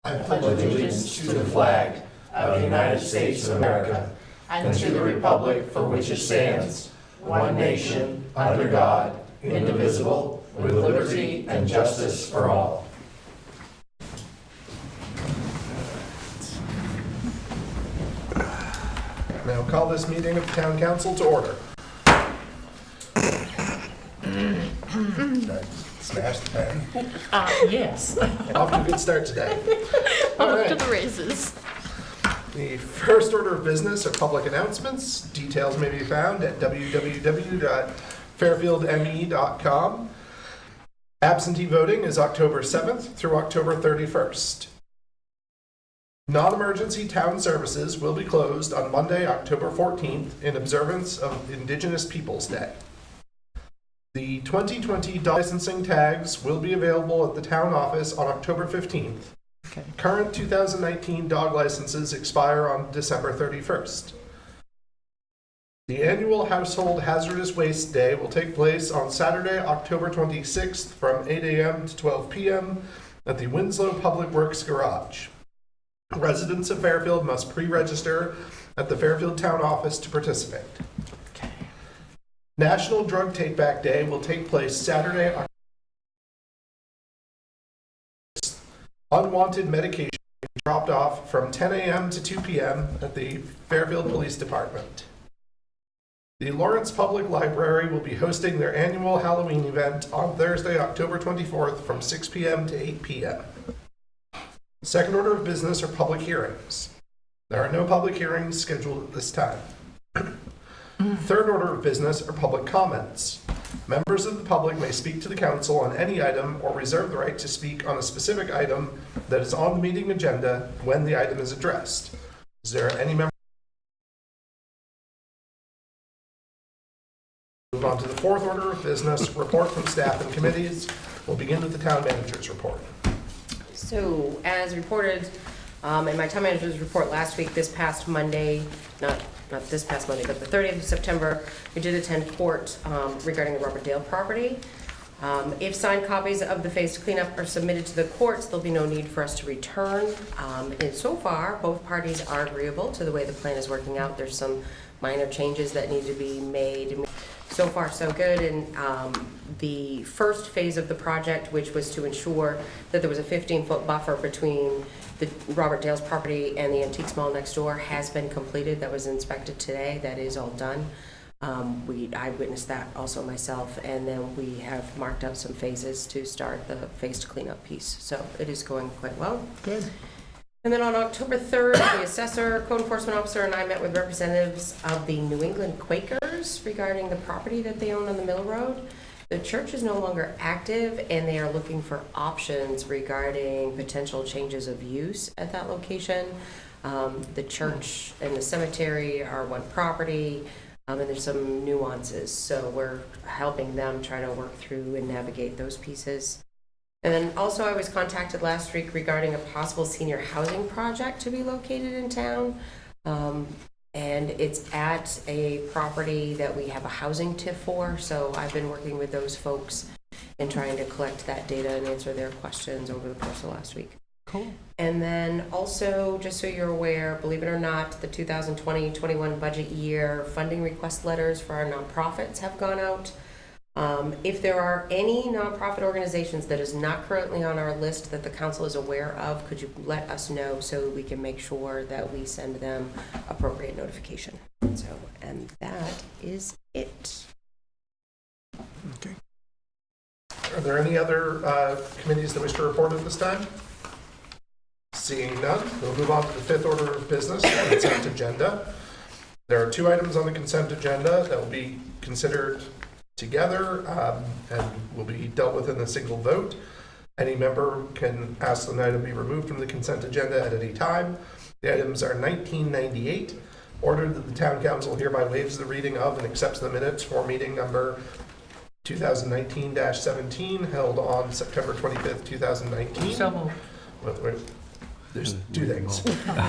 I pledge allegiance to the flag of the United States of America and to the republic for which it stands, one nation, under God, indivisible, with liberty and justice for all. Now call this meeting of the Town Council to order. Smash the pen. Yes. Off to a good start today. All Off right. to the races. The first order of business are public announcements. Details may be found at www.fairfieldme.com. Absentee voting is October 7th through October 31st. Non-emergency town services will be closed on Monday, October 14th in observance of Indigenous Peoples Day. The 2020 dog licensing tags will be available at the town office on October 15th. Okay. Current 2019 dog licenses expire on December 31st. The annual Household Hazardous Waste Day will take place on Saturday, October 26th from 8 a.m. to 12 p.m. at the Winslow Public Works Garage. Residents of Fairfield must pre-register at the Fairfield Town Office to participate. Okay. National Drug Take-Back Day will take place Saturday, October 6th. Unwanted medication will be dropped off from 10 a.m. to 2 p.m. at the Fairfield Police Department. The Lawrence Public Library will be hosting their annual Halloween event on Thursday, October 24th from 6 p.m. to 8 p.m. Second order of business are public hearings. There are no public hearings scheduled at this time. Third order of business are public comments. Members of the public may speak to the council on any item or reserve the right to speak on a specific item that is on the meeting agenda when the item is addressed. Is there any member? Move on to the fourth order of business, report from staff and committees. We'll begin with the town manager's report. So, as reported in my town manager's report last week, this past Monday, not this past Monday, but the 30th of September, we did attend court regarding the Robert Dale property. If signed copies of the phased cleanup are submitted to the courts, there'll be no need for us to return. And so far, both parties are agreeable to the way the plan is working out. There's some minor changes that need to be made. So far, so good. And the first phase of the project, which was to ensure that there was a 15-foot buffer between the Robert Dale's property and the antique mall next door, has been completed. That was inspected today. That is all done. I witnessed that also myself, and then we have marked out some phases to start the phased cleanup piece. So it is going quite well. Good. And then on October 3rd, the assessor, code enforcement officer, and I met with representatives of the New England Quakers regarding the property that they own on the Mill Road. The church is no longer active, and they are looking for options regarding potential changes of use at that location. The church and the cemetery are one property, and there's some nuances. So we're helping them try to work through and navigate those pieces. And then also I was contacted last week regarding a possible senior housing project to be located in town. And it's at a property that we have a housing TIF for. So I've been working with those folks and trying to collect that data and answer their questions over the course of last week. Cool. And then also, just so you're aware, believe it or not, the 2020-21 budget year funding request letters for our nonprofits have gone out. If there are any nonprofit organizations that is not currently on our list that the council is aware of, could you let us know so we can make sure that we send them appropriate notification? So, and that is it. Okay. Are there any other committees that wish to report at this time? Seeing none, we'll move on to the fifth order of business, the consent agenda. There are two items on the consent agenda that will be considered together and will be dealt with in a single vote. Any member can ask an item be removed from the consent agenda at any time. The items are 1998, ordered that the town council hereby waives the reading of and accepts the minutes for meeting number 2019-17 held on September 25th, 2019. So There's two things.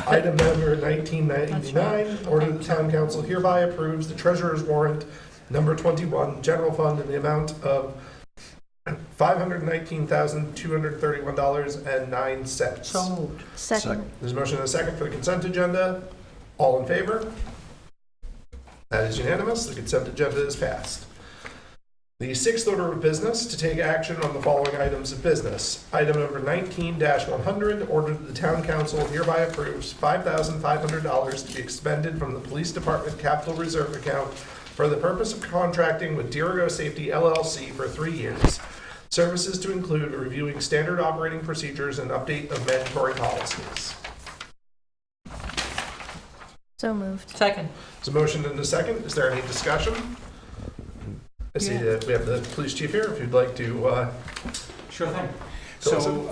Item number 1999, order the town council hereby approves the treasurer's warrant number 21, general fund in the amount of $519,231.09. So moved. Second. There's a motion and a second for the consent agenda. All in favor? That is unanimous. The consent agenda is passed. The sixth order of business, to take action on the following items of business. Item number 19-100, order that the town council hereby approves $5,500 to be expended from the police department capital reserve account for the purpose of contracting with Dirigo Safety LLC for 3 years. Services to include reviewing standard operating procedures and update of mandatory policies. So moved. Second. There's a motion and a second. Is there any discussion? I see that we have the police chief here, if you'd like to, Sure thing. Fill us So,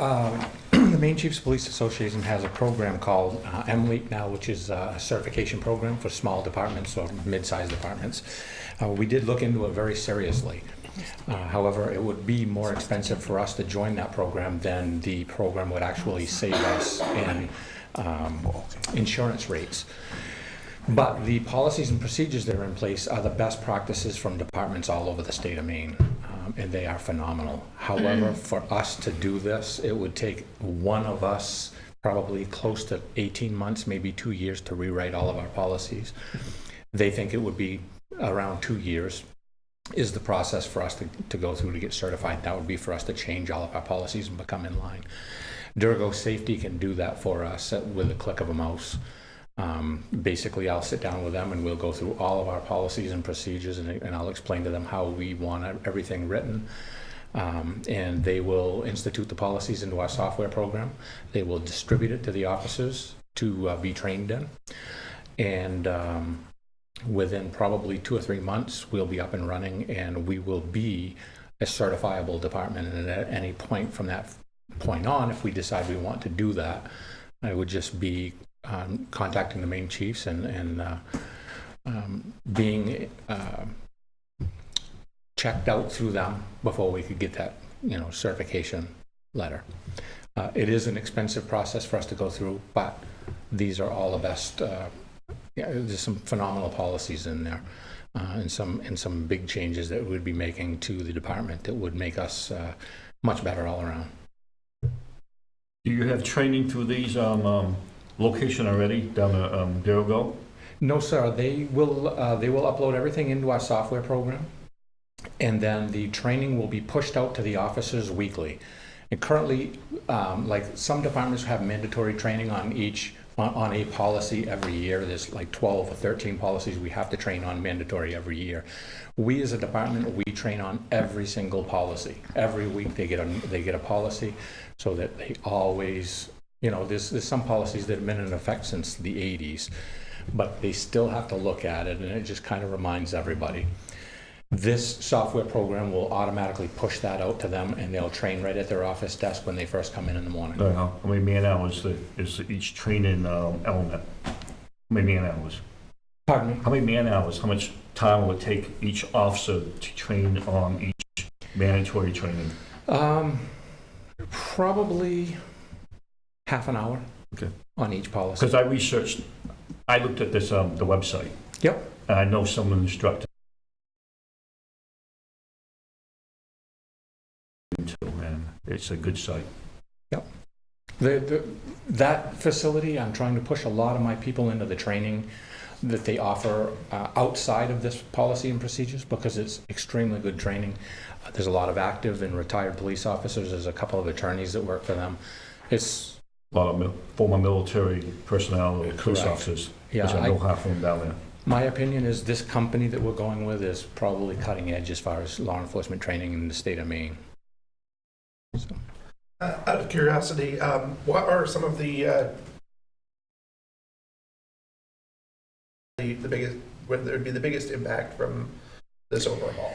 the Maine Chiefs Police Association has a program called MLEAP now, which is a certification program for small departments or mid-sized departments. We did look into it very seriously. However, it would be more expensive for us to join that program than the program would actually save us in insurance rates. But the policies and procedures that are in place are the best practices from departments all over the state of Maine, and they are phenomenal. However, for us to do this, it would take one of us probably close to 18 months, maybe 2 years to rewrite all of our policies. They think it would be around 2 years is the process for us to go through to get certified. That would be for us to change all of our policies and become in line. Dirigo Safety can do that for us with a click of a mouse. Basically, I'll sit down with them and we'll go through all of our policies and procedures, and I'll explain to them how we want everything written. And they will institute the policies into our software program. They will distribute it to the officers to be trained in. And within probably 2 or 3 months, we'll be up and running, and we will be a certifiable department. And at any point from that point on, if we decide we want to do that, I would just be contacting the Maine Chiefs and being checked out through them before we could get that, certification letter. It is an expensive process for us to go through, but these are all the best. There's some phenomenal policies in there, and some big changes that we'd be making to the department that would make us much better all around. Do you have training through these location already down at Dirigo? No, sir. They will upload everything into our software program, and then the training will be pushed out to the officers weekly. And currently, like some departments have mandatory training on a policy every year. There's like 12 or 13 policies we have to train on mandatory every year. We as a department, we train on every single policy. Every week they get a policy, so that they always, there's some policies that have been in effect since the 80s, but they still have to look at it, and it just kind of reminds everybody. This software program will automatically push that out to them, and they'll train right at their office desk when they first come in the morning. How many man hours is each training element? How many man hours? Pardon me? How many man hours? How much time will it take each officer to train on each mandatory training? Probably half an hour. Okay. On each policy. Because I looked at this the website. Yep. And I know some instructors too, and it's a good site. Yep. That facility, I'm trying to push a lot of my people into the training that they offer outside of this policy and procedures, because it's extremely good training. There's a lot of active and retired police officers. There's a couple of attorneys that work for them. It's A lot of former military personnel or police Correct. officers, Yeah, which I know half of them down there. my opinion is this company that we're going with is probably cutting edge as far as law enforcement training in the state of Maine. So. out of curiosity, what are some of the biggest, where there would be the biggest impact from this overhaul?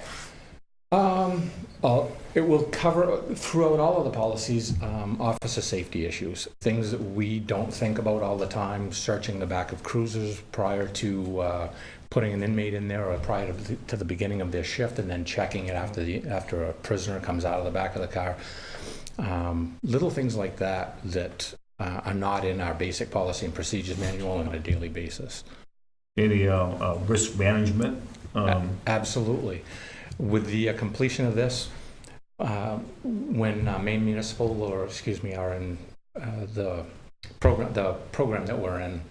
It will cover throughout all of the policies, officer safety issues, things that we don't think about all the time, searching the back of cruisers prior to putting an inmate in there, or prior to the beginning of their shift, and then checking it after a prisoner comes out of the back of the car. Little things like that are not in our basic policy and procedures manual on a daily basis. Any risk management? Absolutely. With the completion of this, when Maine Municipal, or excuse me, are in the program that we're in.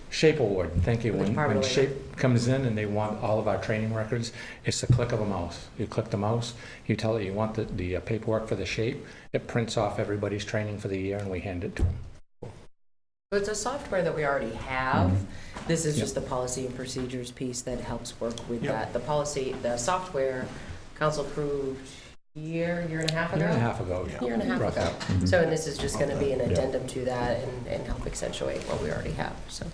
Shape Award, thank you. When Shape comes in and they want all of our training records, it's the click of a mouse. You click the mouse, you tell it you want the paperwork for the Shape, it prints off everybody's training for the year and we hand it to them. So it's a software that we already have. This is just the policy and procedures piece that helps work with that. The software, council approved year and a half ago? Year and a half ago, yeah. Year and a half Roughly. ago. So, and this is just gonna be an addendum to that and help accentuate what we already have, so.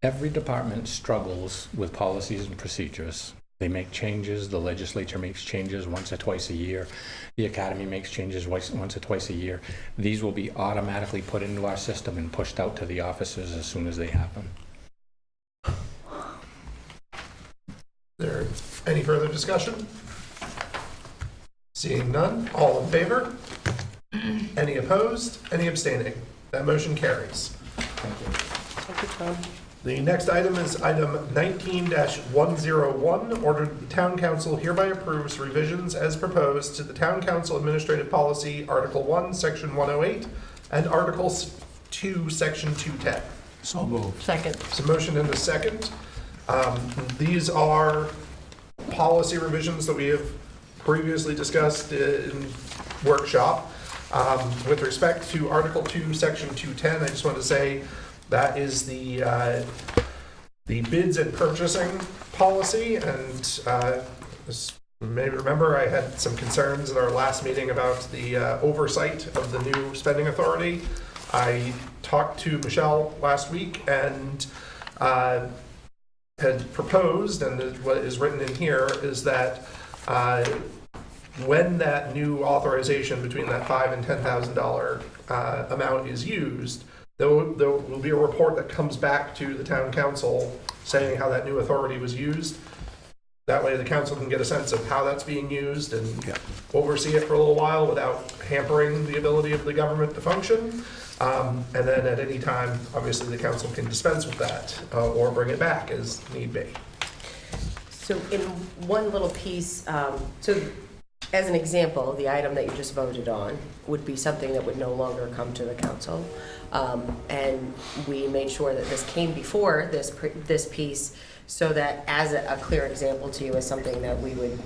Every department struggles with policies and procedures. They make changes, the legislature makes changes once or twice a year, the academy makes changes once or twice a year. These will be automatically put into our system and pushed out to the officers as soon as they happen. There any further discussion? Seeing none, all in favor? Any opposed? Any abstaining? That motion carries. Thank you, Tom. The next item is item 19-101, order the town council hereby approves revisions as proposed to the town council administrative policy, Article 1, Section 108, and Article 2, Section 210. So moved. Second. So motion and a second. These are policy revisions that we have previously discussed in workshop. With respect to Article 2, Section 210, I just want to say that is the bids and purchasing policy, and as you may remember, I had some concerns at our last meeting about the oversight of the new spending authority. I talked to Michelle last week and had proposed, and what is written in here is that when that new authorization between that $5,000 and $10,000 amount is used, there will be a report that comes back to the town council saying how that new authority was used. That way the council can get a sense of how that's being used and oversee it for a little while without hampering the ability of the government to function. And then at any time, obviously, the council can dispense with that or bring it back as need be. So in one little piece, so as an example, the item that you just voted on would be something that would no longer come to the council. And we made sure that this came before this piece so that as a clear example to you as something that we would,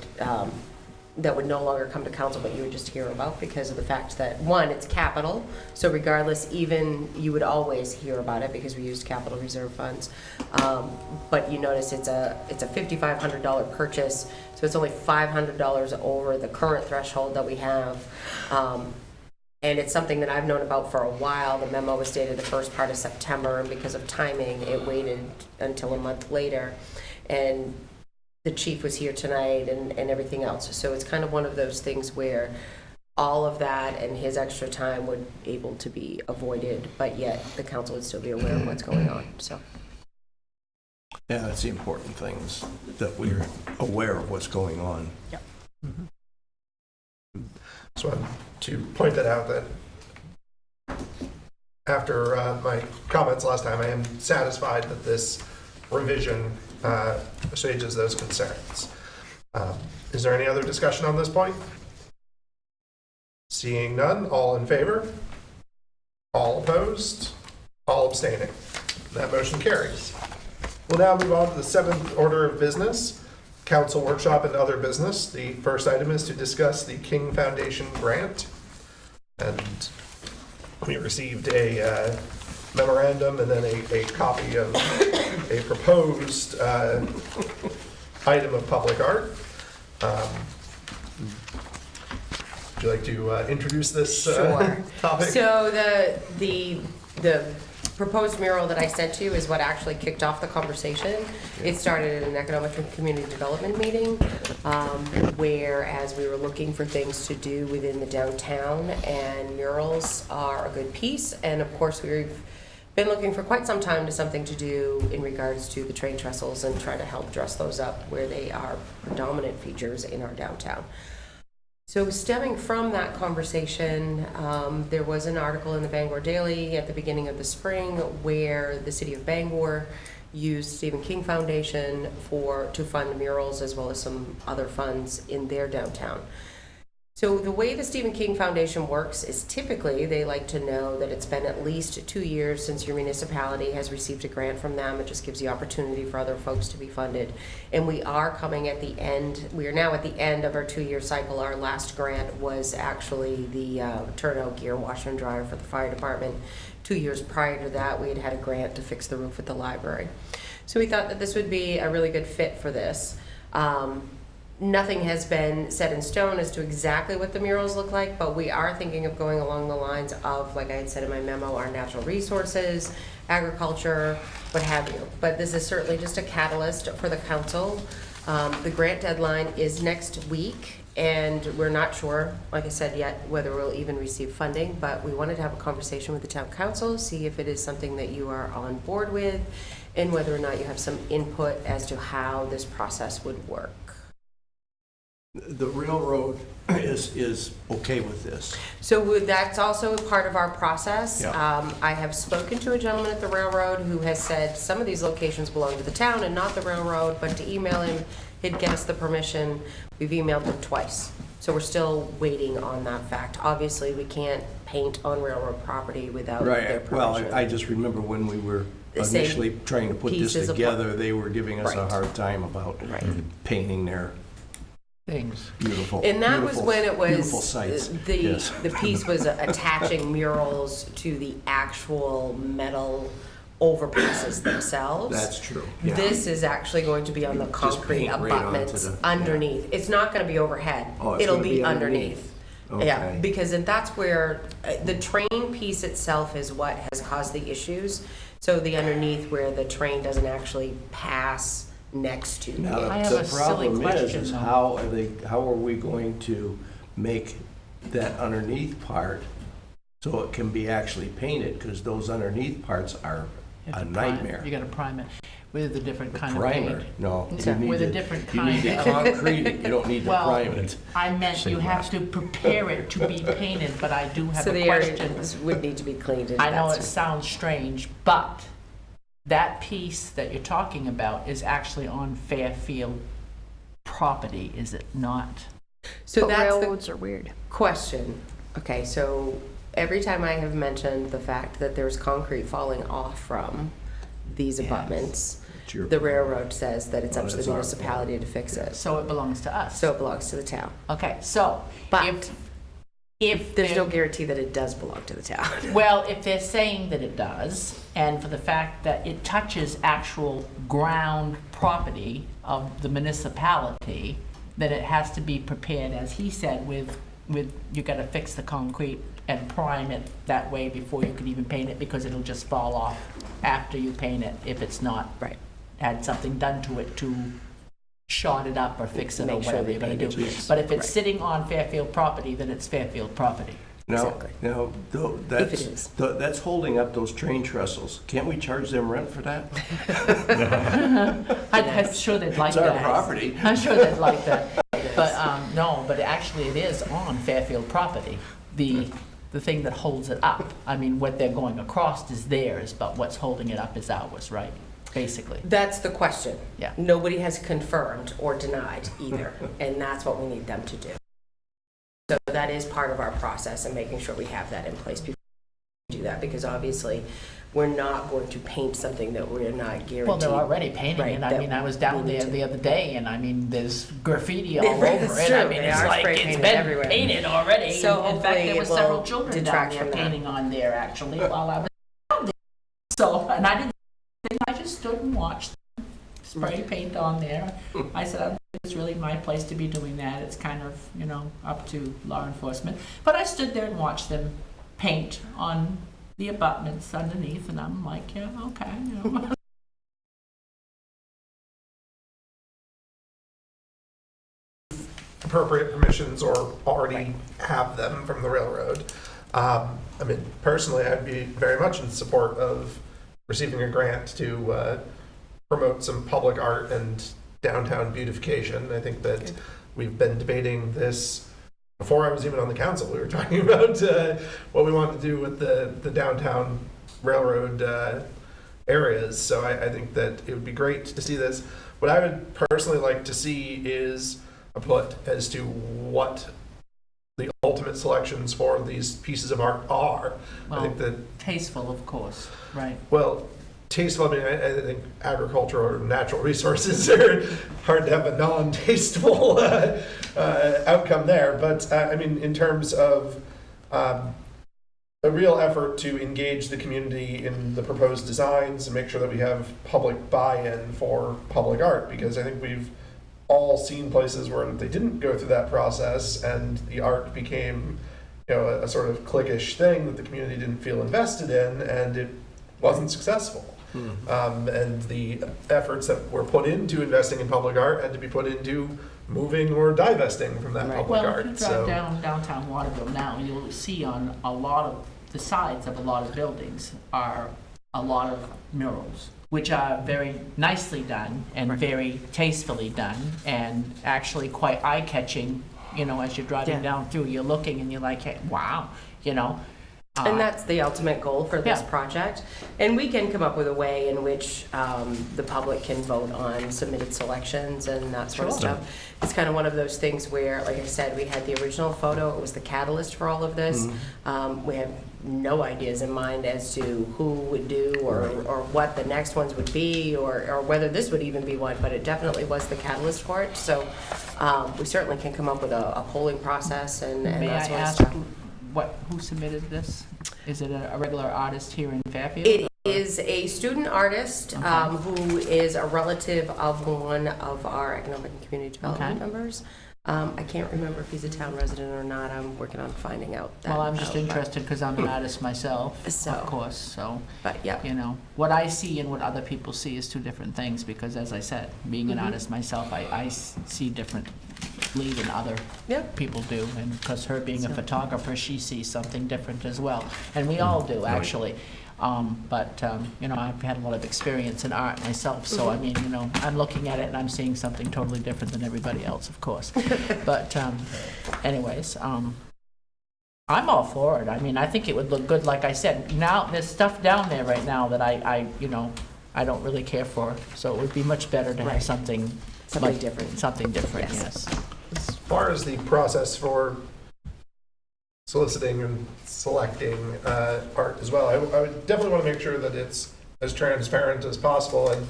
that would no longer come to council, but you would just hear about because of the fact that, one, it's capital. So regardless, even you would always hear about it because we used capital reserve funds. But you notice it's a $5,500 purchase, so it's only $500 over the current threshold that we have. And it's something that I've known about for a while. The memo was dated the first part of September, and because of timing, it waited until a month later. And the chief was here tonight and everything else. So it's kind of one of those things where all of that and his extra time would able to be avoided, but yet the council would still be aware of what's going on, so. Yeah, that's the important things, that we're aware of what's going on. Yep. So I want to point that out that after my comments last time, I am satisfied that this revision assuages those concerns. Is there any other discussion on this point? Seeing none, all in favor? All opposed? All abstaining? That motion carries. We'll now move on to the seventh order of business, council workshop and other business. The first item is to discuss the King Foundation grant. And we received a memorandum and then a copy of a proposed item of public art. Would you like to introduce this Sure. topic? So the proposed mural that I sent you is what actually kicked off the conversation. It started at an economic and community development meeting, where as we were looking for things to do within the downtown, and murals are a good piece. And of course, we've been looking for quite some time to something to do in regards to the train trestles and try to help dress those up where they are predominant features in our downtown. So stemming from that conversation, there was an article in the Bangor Daily at the beginning of the spring where the city of Bangor used Stephen King Foundation to fund murals as well as some other funds in their downtown. So the way the Stephen King Foundation works is typically they like to know that it's been at least 2 years since your municipality has received a grant from them. It just gives the opportunity for other folks to be funded. And we are coming at the end, we are now at the end of our 2-year cycle. Our last grant was actually the turnout gear washer and dryer for the fire department. 2 years prior to that, we had had a grant to fix the roof at the library. So we thought that this would be a really good fit for this. Nothing has been set in stone as to exactly what the murals look like, but we are thinking of going along the lines of, like I had said in my memo, our natural resources, agriculture, what have you. But this is certainly just a catalyst for the council. The grant deadline is next week, and we're not sure, like I said, yet whether we'll even receive funding, but we wanted to have a conversation with the town council, see if it is something that you are on board with, and whether or not you have some input as to how this process would work. The railroad is okay with this. So that's also part of our process. Yeah. I have spoken to a gentleman at the railroad who has said some of these locations belong to the town and not the railroad, but to email him, he'd get us the permission. We've emailed him twice. So we're still waiting on that fact. Obviously, we can't paint on railroad property without their Right, well, permission. I just remember when we were The same initially trying to put this pieces of- together, they were giving us a Right. hard time about Right. painting their Things. beautiful, And that was beautiful- when it was, beautiful sites. Yes. the piece was attaching murals to the actual metal overpasses themselves. That's true, yeah. This is actually going to be on the concrete paint right onto abutments the- underneath. It's not gonna be overhead. Oh, it's It'll gonna be be underneath. underneath. Yeah, Okay. because that's where, the train piece itself is what has caused the issues. So the underneath where the train doesn't actually pass next to. Now, I have the a silly problem question, is though. how are we going to make that underneath part so it can be actually painted? Because those underneath parts are You a have to prime- nightmare. You gotta prime it with a different kind of Primer, paint. no. So, you need with a to- different You need kind to of- concrete it, you don't need to Well, prime it. I meant you have to prepare it to be painted, but I do have So a the question. areas would need to be cleaned. and I know it that's- sounds strange, but that piece that you're talking about is actually on Fairfield property, is it not? So But that's the railroads are weird. question. Okay, so every time I have mentioned the fact that there's concrete falling off from these abutments, It's your- the railroad says that it's up Well, to it's the our municipality to fix it. So it belongs to us. So it belongs to the town. Okay, so But if there's no they're- guarantee that it does belong to the town. well, if they're saying that it does, and for the fact that it touches actual ground property of the municipality, then it has to be prepared, as he said, with you gotta fix the concrete and prime it that way before you can even paint it, because it'll just fall off after you paint it if it's not Right. had something done to it to shot it up or fix it or Make sure whatever the you're gonna paint do. is- But if it's right. sitting on Fairfield property, then it's Fairfield property. Now, Exactly. now, though, If it is. that's holding up those train trestles. Can't we charge them rent for that? I'm sure they'd like It's that. our property. I'm sure they'd like that. But, no, but actually it is on Fairfield property, the thing that holds it up. I mean, what they're going across is theirs, but what's holding it up is ours, right? Basically. That's the question. Yeah. Nobody has confirmed or denied either, and that's what we need them to do. So that is part of our process and making sure we have that in place before we do that, because obviously we're not going to paint something that we're not guaranteed. Well, they're already painting Right, it. I that mean, I was down we need there to. the other day, and I mean, there's graffiti all over That's it. true. I mean, They it's are like, spray it's painted been everywhere. painted already. So In fact, hopefully there were it will several children down detract there from that. painting on there, actually, while I was down there. So, and I didn't, I just stood and watched them spray paint on there. I said, I don't think it's really my place to be doing that. It's kind of, up to law enforcement. But I stood there and watched them paint on the abutments underneath, and I'm like, yeah, okay, Appropriate permissions or already have them from the railroad. I mean, personally, I'd be very much in support of receiving a grant to promote some public art and downtown beautification. I think that we've been debating this before I was even on the council. We were talking about what we want to do with the downtown railroad areas. So I think that it would be great to see this. What I would personally like to see is a put as to what the ultimate selections for these pieces of art are. I Well, think that, tasteful, of course, right. well, tasteful, I mean, I think agricultural or natural resources are hard to have a non-tasteful outcome there. But I mean, in terms of a real effort to engage the community in the proposed designs and make sure that we have public buy-in for public art, because I think we've all seen places where they didn't go through that process and the art became, you know, a sort of cliquish thing that the community didn't feel invested in, and it wasn't successful. And the efforts that were put into investing in public art had to be put into moving or divesting from that Right. public Well, art. if you drive down downtown Waterville now, you'll see on a lot of the sides of a lot of buildings are a lot of murals, which are very nicely done and very tastefully done and actually quite eye-catching. You know, as you're driving Yeah. down through, you're looking and you're like, hey, wow, you know. And that's the ultimate goal for this Yeah. project. And we can come up with a way in which the public can vote on submitted selections and that sort of Sure. stuff. It's kind of one of those things where, like I said, we had the original photo, it was the catalyst for all of this. We have no ideas in mind as to who would do or what the next ones would be or whether this would even be one, but it definitely was the catalyst for it. So we certainly can come up with a polling process and May that I sort of ask stuff. who submitted this? Is it a regular artist here in Fairfield? It is a student artist Okay. who is a relative of one of our economic and community development Okay. members. I can't remember if he's a town resident or not. I'm working on finding out that. Well, I'm just out, but- interested because I'm an artist myself, So- of course, so, But yeah, you know, what I see and what other people see is two different things, because as I said, being an artist myself, I see differently than other yeah, people do, and because her being a So- photographer, she sees something different as well, and we all do, actually. But, you know, I've had a lot of experience in art myself, so I mean, you know, I'm looking at it and I'm seeing something totally different than everybody else, of course. But anyways, I'm all for it. I mean, I think it would look good, like I said. Now, there's stuff down there right now that you know, I don't really care for, so it would be much better to have Right. something. Something like- different. Something different, Yes. yes. As far as the process for soliciting and selecting art as well, I would definitely want to make sure that it's as transparent as possible and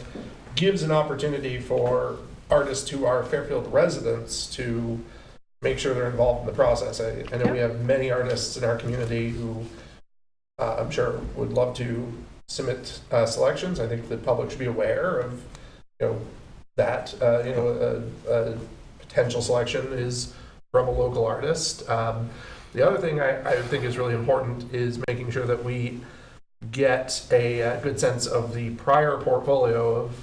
gives an opportunity for artists who are Fairfield residents to make sure they're involved in the process. I know we have many artists in our community who I'm sure would love to submit selections. I think the public should be aware of, you know, that a potential selection is from a local artist. The other thing I think is really important is making sure that we get a good sense of the prior portfolio of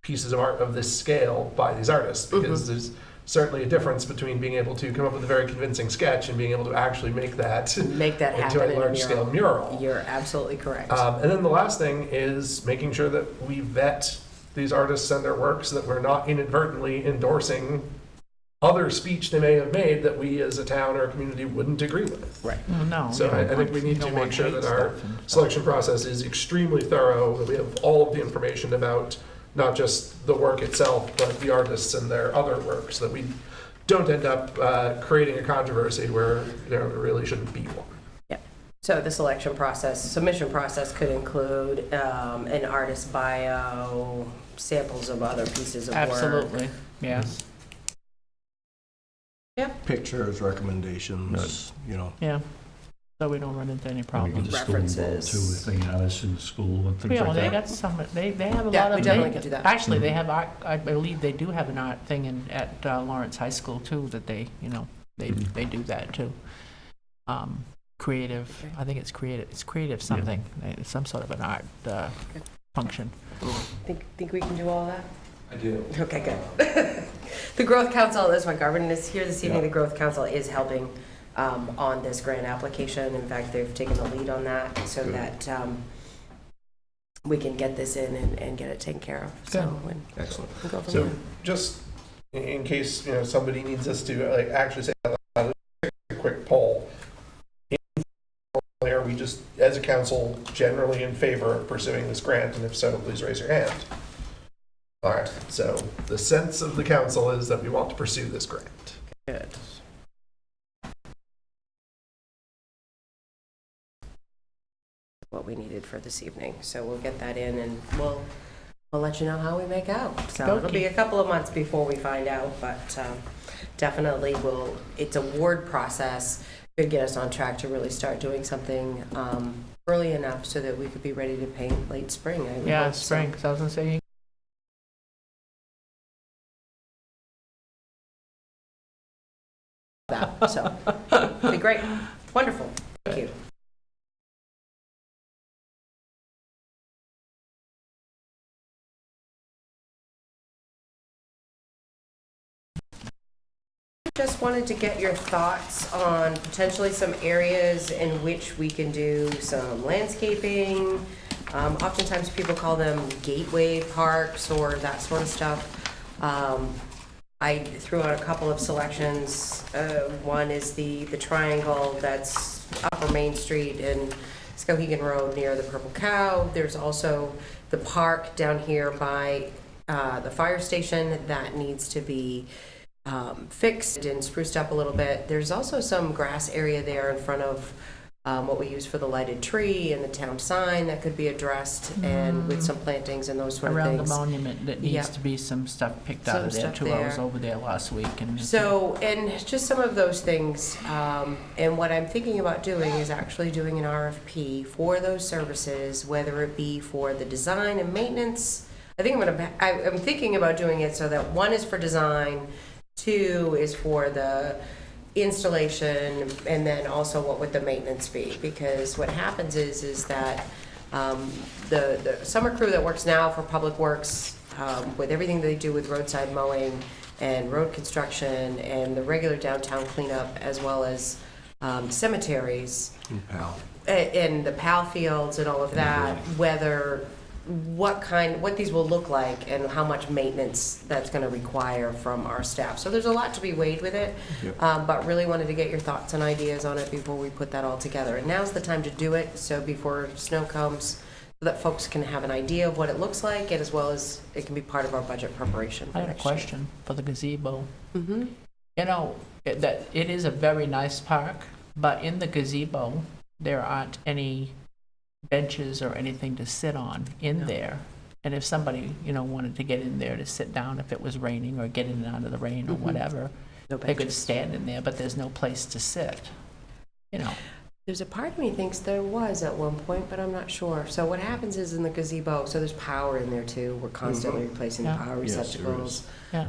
pieces of art of this scale by these artists, because there's certainly a difference between being able to come up with a very convincing sketch and being able to actually make that make that into happen a in a large-scale mural. You're absolutely correct. And then the last thing is making sure that we vet these artists and their work so that we're not inadvertently endorsing other speech they may have made that we as a town or community wouldn't agree with. Right. Well, no. So you don't I think want- we you need don't to make want sure hate that our stuff and stuff. selection process is extremely thorough, that we have all of the information about not just the work itself, but the artists and their other work, so that we don't end up creating a controversy where there really shouldn't be one. So the selection process, submission process could include an artist's bio, samples of other pieces of work. Absolutely, yes, Pictures, recommendations, you know. yeah. So we don't run into any Maybe problems. the school involved too, References. if they had us in the school and things Yeah, well, like they that. got some, they have a Yeah, lot of. we definitely they- could do that. Actually, they have art, I believe they do have an art thing at Lawrence High School too, that they, you know, they do that too. Creative, I think it's creative something, it's some sort of an art function. Think we can do all that? I do. Okay, good. The Growth Council, that's why Garvin is here this evening. Yeah. The Growth Council is helping on this grant application. In fact, they've taken the lead on that so Good. that we can get this in and get it taken care of. So and Excellent. we'll go from So there. just in case, you know, somebody needs us to like actually say a quick poll. Are we just, as a council, generally in favor of pursuing this grant? And if so, please raise your hand. All right, so the sense of the council is that we want to pursue this grant. Good. for this evening. So we'll get that in and we'll let you know how we make out. So it'll Okay. be a couple of months before we find out, but definitely it's a ward process. Could get us on track to really start doing something early enough so that we could be ready to paint late spring. I would Yeah, hope so. spring, 'cause I was gonna say, That, so, it'd be great. Wonderful. Thank you. Just wanted to get your thoughts on potentially some areas in which we can do some landscaping. Oftentimes people call them gateway parks or that sort of stuff. I threw out a couple of selections. One is the triangle that's Upper Main Street and Skowhegan Road near the Purple Cow. There's also the park down here by the fire station that needs to be fixed and spruced up a little bit. There's also some grass area there in front of what we use for the lighted tree and the town sign that could be addressed, and with some plantings and those sort of around the things. monument, that needs Yeah. to be some stuff picked out Some of there stuff too. I was there. over there last week and. So, and just some of those things, and what I'm thinking about doing is actually doing an RFP for those services, whether it be for the design and maintenance. I'm thinking about doing it so that one is for design, two is for the installation, and then also what would the maintenance be? Because what happens is that the summer crew that works now for Public Works, with everything they do with roadside mowing and road construction and the regular downtown cleanup, as well as cemeteries and the PAL fields and all of that, what these will look like and how much maintenance that's going to require from our staff. So there's a lot to be weighed with it, but really wanted to get your thoughts and ideas on it before we put that all together. And now's the time to do it, so before snow comes, so that folks can have an idea of what it looks like, and as well as it can be part of our budget preparation for I had a next year. question for the gazebo. Mm-hmm. You know, it is a very nice park, but in the gazebo, there aren't any benches or anything to sit on in there. And if somebody, wanted to get in there to sit down if it was raining or get in and out of the rain or whatever, No they could benches. stand in there, but there's no place to sit. There's a part of me thinks there was at one point, but I'm not sure. So what happens is in the gazebo, so there's power in there too. We're constantly replacing the Yeah. power Yes, there receptacles. Yeah.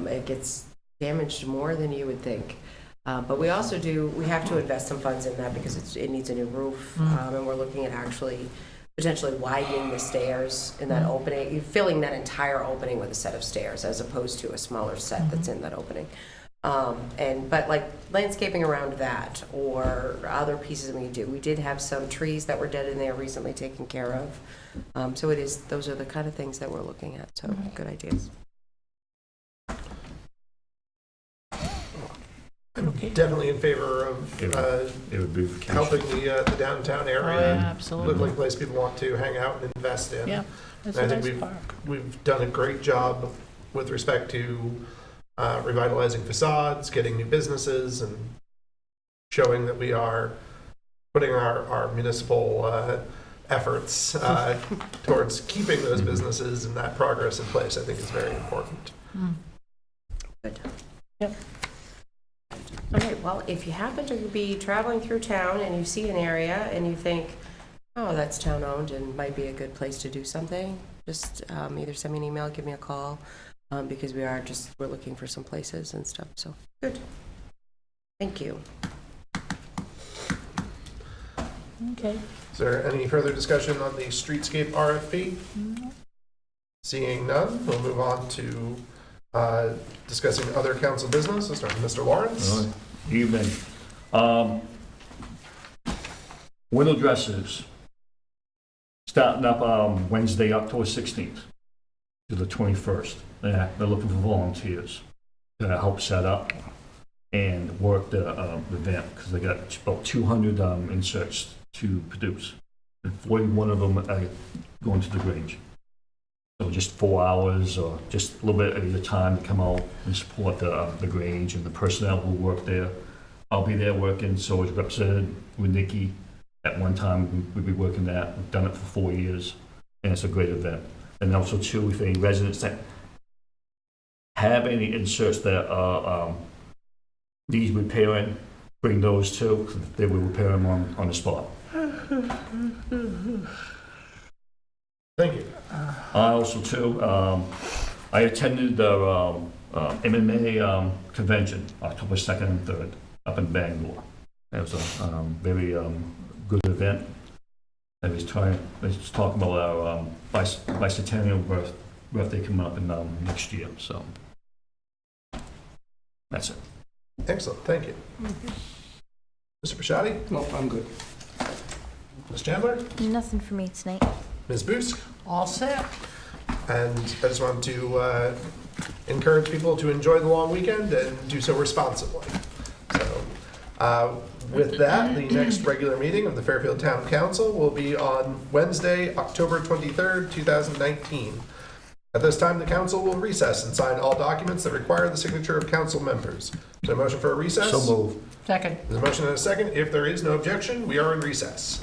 It gets damaged more than you would think. But we also we have to invest some funds in that because it needs a new roof. And we're looking at actually potentially widening the stairs in that opening, filling that entire opening with a set of stairs as opposed to a smaller set that's in that opening. But like landscaping around that or other pieces we do. We did have some trees that were dead in there recently taken care of. So those are the kind of things that we're looking at. So good ideas. I'm definitely in favor of It would be helping the downtown Oh, yeah, area look absolutely. like a place people want to hang out and invest in. Yeah, it's I a think nice park. We've done a great job with respect to revitalizing facades, getting new businesses, and showing that we are putting our municipal efforts towards keeping those businesses and that progress in place, I think is very important. Good. Yep. Okay, well, if you happen to be traveling through town and you see an area and you think, oh, that's town-owned and might be a good place to do something, just either send me an email, give me a call, because we're looking for some places and stuff, so, good. Thank you. Okay. Is there any further discussion on the streetscape RFP? Seeing none, we'll move on to discussing other council business. Let's start with Mr. Lawrence. Evening. Window dressers, starting up Wednesday, October 16th to the 21st. They're looking for volunteers to help set up and work the event because they got about 200 inserts to produce. And 41 of them are going to the Grange. So just 4 hours or just a little bit of your time to come out and support the Grange and the personnel who work there. I'll be there working, so is represented with Nikki At one time, we'd be working that, we've done it for 4 years, and it's a great event. And also too, if any residents that have any inserts that are, need repairing, bring those too, they will repair them on the spot. Thank you. I also too, I attended the MMA convention, October 2nd and 3rd, up in Bangor. It was a very good event. And was talking about our bicentennial birthday coming up in next year, so that's it. Excellent, thank you. Mr. Bishotti? Nope, I'm good. Ms. Chandler? Nothing for me tonight. Ms. Boosk? All set. And I just want to encourage people to enjoy the long weekend and do so responsibly. So, with that, the next regular meeting of the Fairfield Town Council will be on Wednesday, October 23rd, 2019. At this time, the council will recess and sign all documents that require the signature of council members. Is there a motion for a recess? So move. Second. There's a motion and a second. If there is no objection, we are in recess.